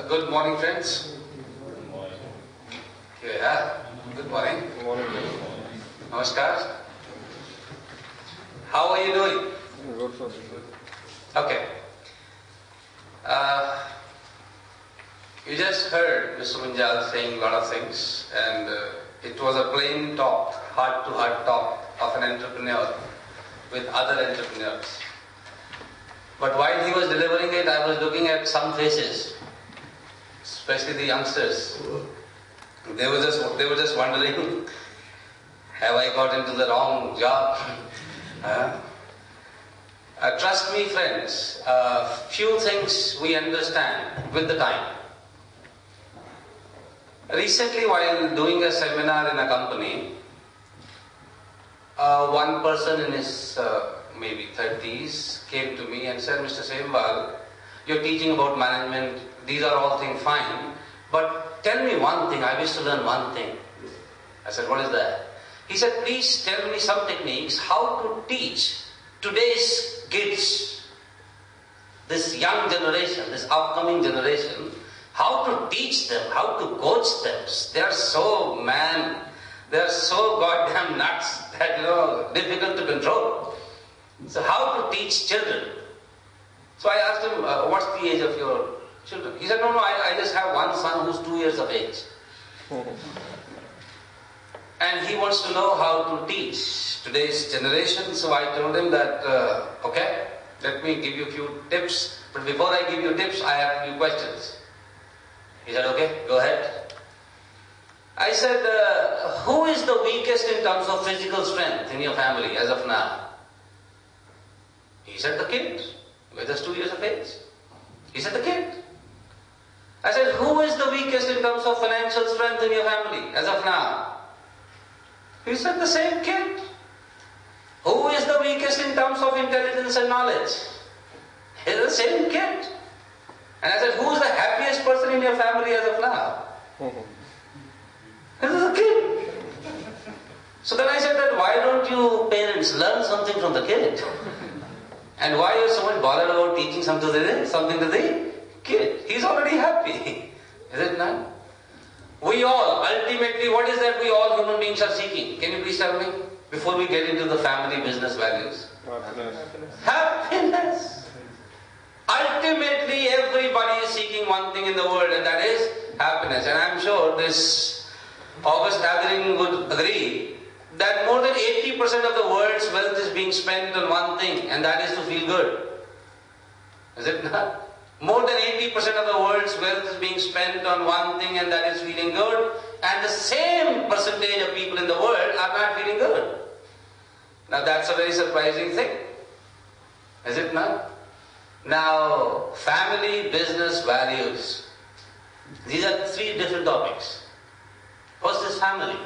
Good morning, friends. Good morning. Yeah, good morning. Good morning. Namaskar. How are you doing? Good, sir. Okay. You just heard Mr. Munjal saying a lot of things, and it was a plain talk, heart-to-heart talk of an entrepreneur with other entrepreneurs. But while he was delivering it, I was looking at some faces, especially the youngsters. They were just wondering, have I got into the wrong job? Trust me, friends, few things we understand with the time. Recently, while doing a seminar in a company, one person in his maybe 30s came to me and said, Mr. Sembal, you're teaching about management, these are all things fine, but tell me one thing, I wish to learn one thing. I said, what is that? He said, please tell me some techniques how to teach today's kids, this young generation, this upcoming generation, how to teach them, how to coach them. They are so goddamn nuts that difficult to control. So how to teach children? So I asked him, what's the age of your children? He said, no, I just have one son who's 2 years of age. And he wants to know how to teach today's generation. So I told him that, okay, let me give you a few tips. But before I give you tips, I have a few questions. He said, okay, go ahead. I said, who is the weakest in terms of physical strength in your family as of now? He said, the kid, who is just 2 years of age. He said, the kid. I said, who is the weakest in terms of financial strength in your family as of now? He said, the same kid. Who is the weakest in terms of intelligence and knowledge? He is the same kid. And I said, who is the happiest person in your family as of now? This is a kid. So then I said that why don't you parents learn something from the kid? And why are you so much bothered about teaching something to the kid? He's already happy. Is it not? We all, ultimately, what is that we all human beings are seeking? Can you please tell me? Before we get into the family business values. Happiness. Ultimately, everybody is seeking one thing in the world, and that is happiness. And I'm sure this August gathering would agree that more than 80% of the world's wealth is being spent on one thing, and that is to feel good. Is it not? More than 80% of the world's wealth is being spent on one thing, and that is feeling good. And the same percentage of people in the world are not feeling good. Now that's a very surprising thing. Is it not? Now, family, business, values. These are three different topics. First is family.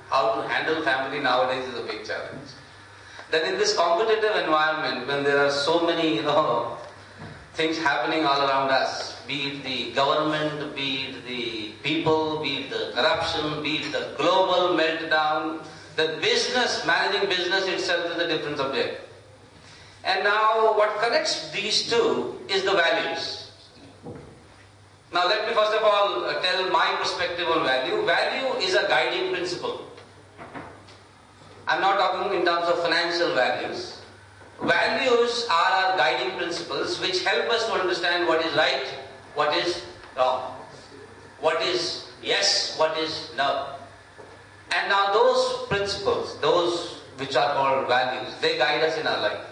How to handle family nowadays is a big challenge. Then in this competitive environment, when there are so many, things happening all around us, be it the government, be it the people, be it the corruption, be it the global meltdown, the business, managing business itself is a different subject. And now what connects these two is the values. Now let me first of all tell my perspective on value. Value is a guiding principle. I'm not talking in terms of financial values. Values are our guiding principles which help us to understand what is right, what is wrong, what is yes, what is no. And now those principles, those which are called values, they guide us in our life.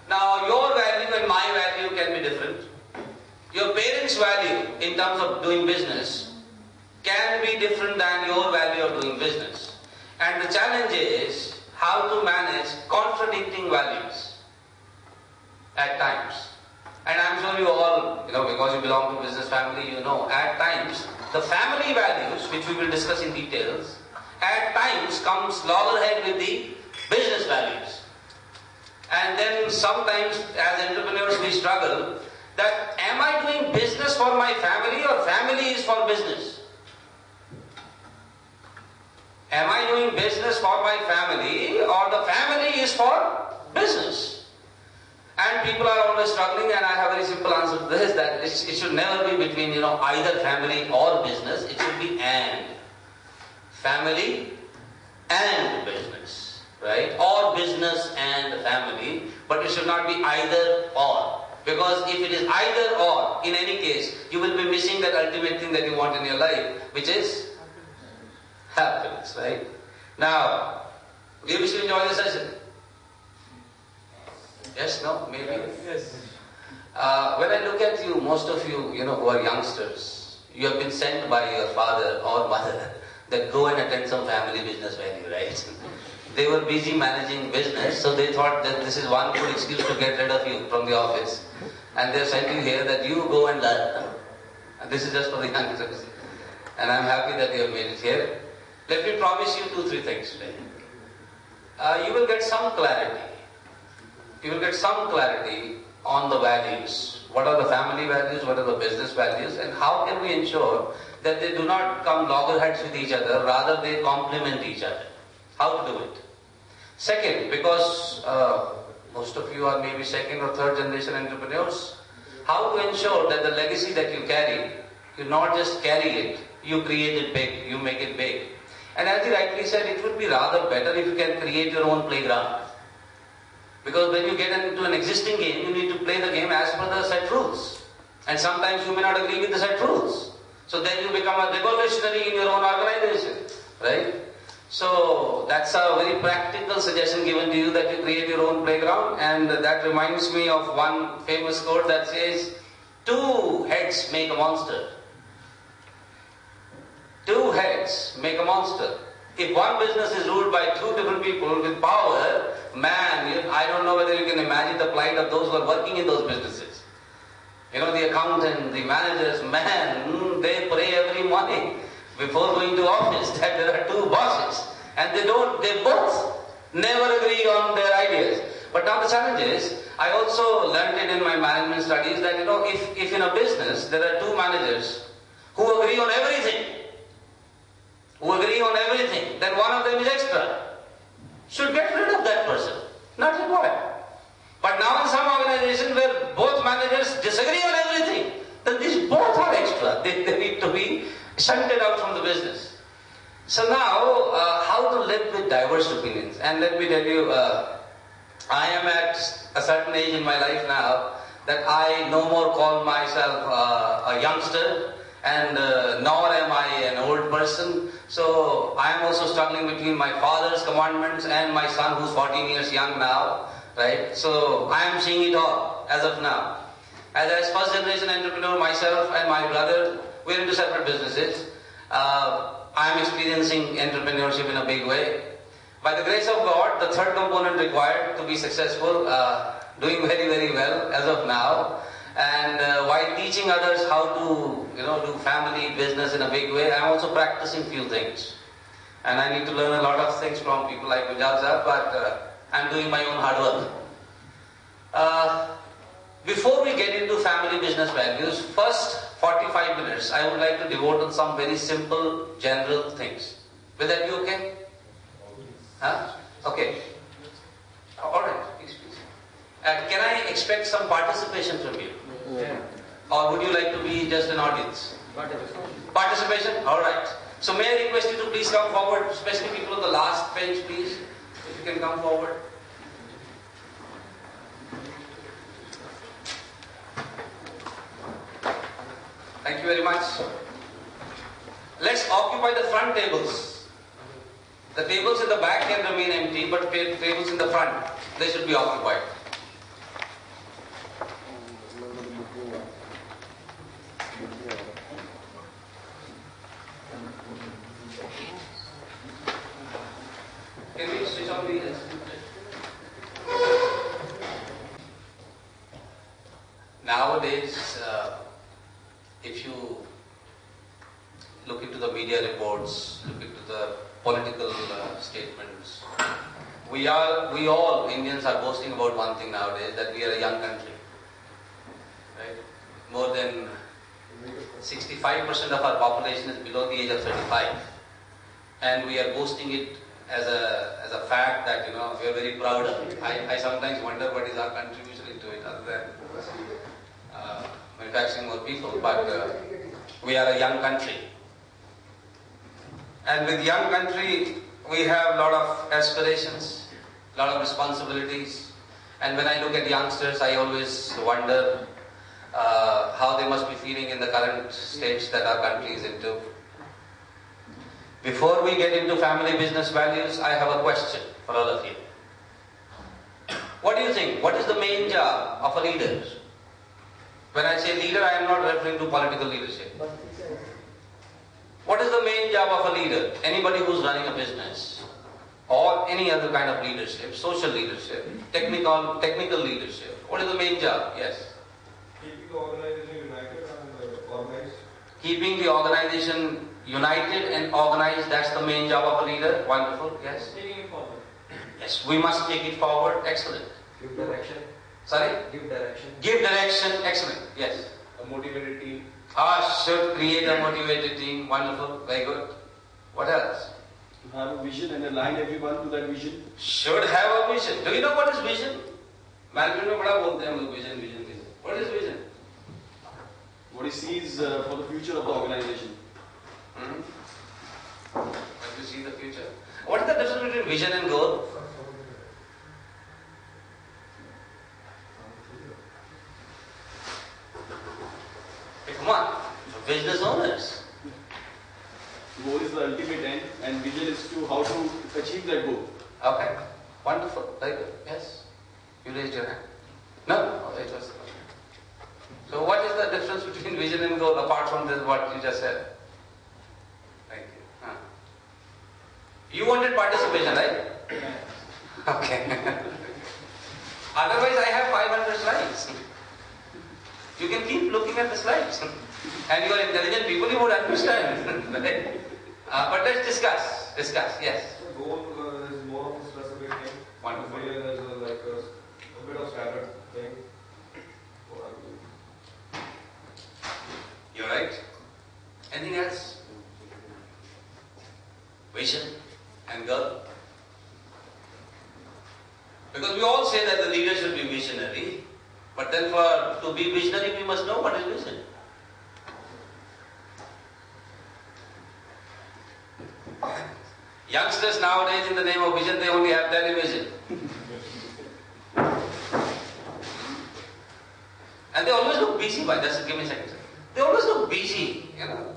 Now your value and my value can be different. Your parents' value in terms of doing business can be different than your value of doing business. And the challenge is how to manage contradicting values at times. And I'm sure you all, because you belong to business family, at times the family values, which we will discuss in details, at times comes loggerhead with the business values. And then sometimes as entrepreneurs we struggle that am I doing business for my family or family is for business? Am I doing business for my family or the family is for business? And people are always struggling, and I have a very simple answer to this, that it should never be between, either family or business. It should be and. Family and business, right? Or business and family, but it should not be either or. Because if it is either or, in any case, you will be missing that ultimate thing that you want in your life, which is happiness, right? Now, do you wish to enjoy the session? Yes, no, maybe? Yes. When I look at you, most of you, who are youngsters, you have been sent by your father or mother that go and attend some family business venue, right? They were busy managing business, so they thought that this is one good excuse to get rid of you from the office. And they sent you here that you go and learn. And this is just for the youngsters. And I'm happy that you have made it here. Let me promise you 2-3 things today. You will get some clarity. You will get some clarity on the values. What are the family values? What are the business values? And how can we ensure that they do not come loggerheads with each other, rather they complement each other. How to do it? Second, because most of you are maybe second or third generation entrepreneurs, how to ensure that the legacy that you carry, you not just carry it, you create it big, you make it big. And as you rightly said, it would be rather better if you can create your own playground. Because when you get into an existing game, you need to play the game as per the set rules. And sometimes you may not agree with the set rules. So then you become a revolutionary in your own organization, right? So that's a very practical suggestion given to you, that you create your own playground. And that reminds me of one famous quote that says, 2 heads make a monster. 2 heads make a monster. If one business is ruled by 2 different people with power, man, I don't know whether you can imagine the plight of those who are working in those businesses. The accountant, the managers, man, they pray every morning before going to office that there are 2 bosses. And they both never agree on their ideas. But now the challenge is, I also learned it in my management studies that, if in a business there are 2 managers who agree on everything, then one of them is extra. Should get rid of that person. Not required. But now in some organizations where both managers disagree on everything, then these both are extra. They need to be shunted out from the business. So now, how to live with diverse opinions? And let me tell you, I am at a certain age in my life now that I no more call myself a youngster, and nor am I an old person. So I am also struggling between my father's commandments and my son, who's 14 years young now, right? So I am seeing it all as of now. As first generation entrepreneur myself and my brother, we're into separate businesses. I am experiencing entrepreneurship in a big way. By the grace of God, the third component required to be successful, doing very, very well as of now. And while teaching others how to, do family business in a big way, I'm also practicing few things. And I need to learn a lot of things from people like Vijay, but I'm doing my own hard work. Before we get into family business values, first 45 minutes I would like to devote on some very simple, general things. Will that be okay? Huh? Okay. Alright, please. Can I expect some participation from you? Yeah. Or would you like to be just an audience? Participation? Alright. So may I request you to please come forward, especially people on the last bench, please. If you can come forward. Thank you very much. Let's occupy the front tables. The tables in the back can remain empty, but tables in the front, they should be occupied. Can we switch on the... Nowadays, if you look into the media reports, look into the political statements, we all Indians are boasting about one thing nowadays, that we are a young country. Right? More than 65% of our population is below the age of 35, and we are boasting it as a fact that we are very proud of it. I sometimes wonder what is our contribution into it. rather than manufacturing more people. But we are a young country. And with young country, we have a lot of aspirations, a lot of responsibilities. And when I look at youngsters, I always wonder how they must be feeling in the current stage that our country is into. Before we get into family business values, I have a question for all of you. What do you think? What is the main job of a leader? When I say leader, I am not referring to political leadership. What is the main job of a leader? Anybody who's running a business or any other kind of leadership, social leadership, technical leadership. What is the main job? Yes. Keeping the organization united and organized. Keeping the organization united and organized, that's the main job of a leader. Wonderful. Yes. Taking it forward. Yes, we must take it forward. Excellent. Give direction. Sorry? Give direction. Give direction. Excellent. Yes. A motivated team. Should create a motivated team. Wonderful. Very good. What else? To have a vision and align everyone to that vision. Should have a vision. Do you know what is vision? Market में बड़ा बोलते हैं हम लोग vision, vision, vision. What is vision? What he sees for the future of the organization. When you see the future. What is the difference between vision and goal? Hey, come on. Business owners. Goal is the ultimate end and vision is to how to achieve that goal. Okay. Wonderful. Very good. Yes. You raised your hand. No? Oh, it was. So what is the difference between vision and goal apart from this, what you just said? Thank you. You wanted participation, right? Okay. Otherwise I have 500 slides. You can keep looking at the slides. And you are intelligent people, you would understand. Right? But let's discuss. Discuss, yes. The goal is more of a specific thing. Wonderful. Vision is like a bit of scattered thing. You're right. Anything else? Vision and goal. Because we all say that the leader should be visionary, but then to be visionary we must know what is vision. Youngsters nowadays, in the name of vision, they only have television. And they always look busy. Just give me a second. They always look busy, you know.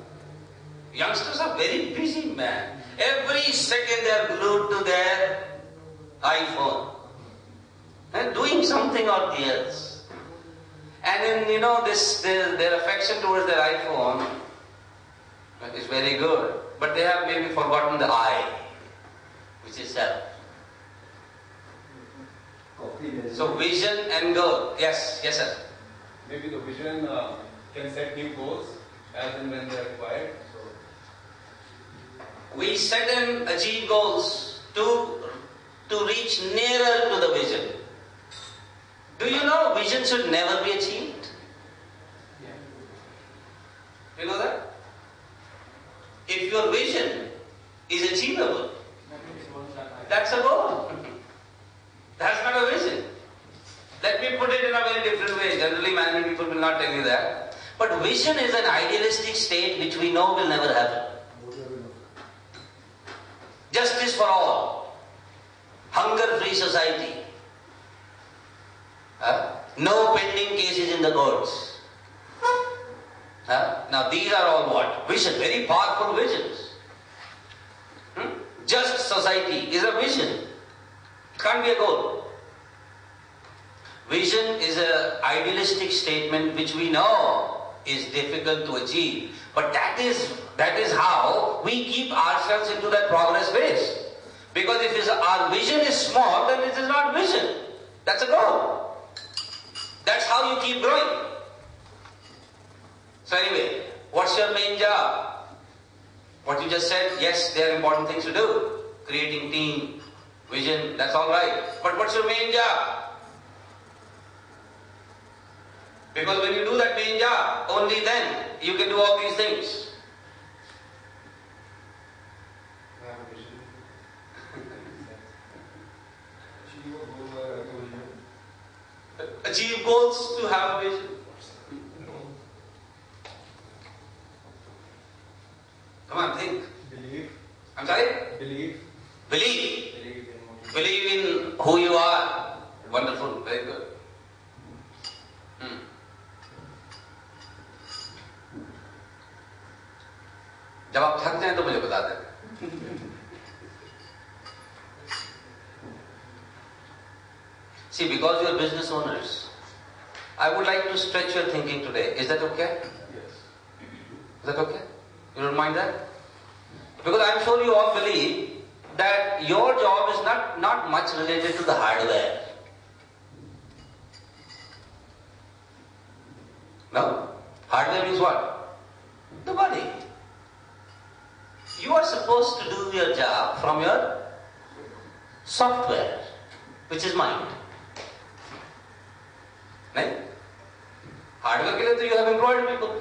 Youngsters are very busy, man. Every second they are glued to their iPhone and doing something or the else. And in their affection towards their iPhone is very good, but they have maybe forgotten the I, which is self. So vision and goal. Yes, yes, sir. Maybe the vision can set new goals as and when they are required. We set and achieve goals to reach nearer to the vision. Do you know vision should never be achieved? You know that? If your vision is achievable, that's a goal. That's not a vision. Let me put it in a very different way. Generally, management people will not tell you that. But vision is an idealistic state which we know will never happen. Justice for all. Hunger-free society. No pending cases in the courts. Now these are all what? Vision. Very powerful visions. Just society is a vision. It can't be a goal. Vision is an idealistic statement which we know is difficult to achieve. But that is how we keep ourselves into that progress phase. Because if our vision is small, then it is not vision. That's a goal. That's how you keep growing. So anyway, what's your main job? What you just said, yes, there are important things to do. Creating team, vision, that's all right. But what's your main job? Because when you do that main job, only then you can do all these things. achieve goals to have a vision. Come on, think. Believe. I'm sorry? Believe. Believe. Believe in motivation. Believe in who you are. Wonderful, very good. जब आप थक जाएं तो मुझे बता दें. See, because you are business owners, I would like to stretch your thinking today. Is that okay? Yes. Is that okay? You don't mind that? Because I am sure you all believe that your job is not much related to the hardware. No? Hardware means what? The body. You are supposed to do your job from your software, which is mind. नहीं? Hardware के लिए तो you have employed people.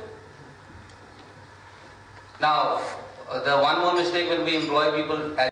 Now, the one more mistake when we employ people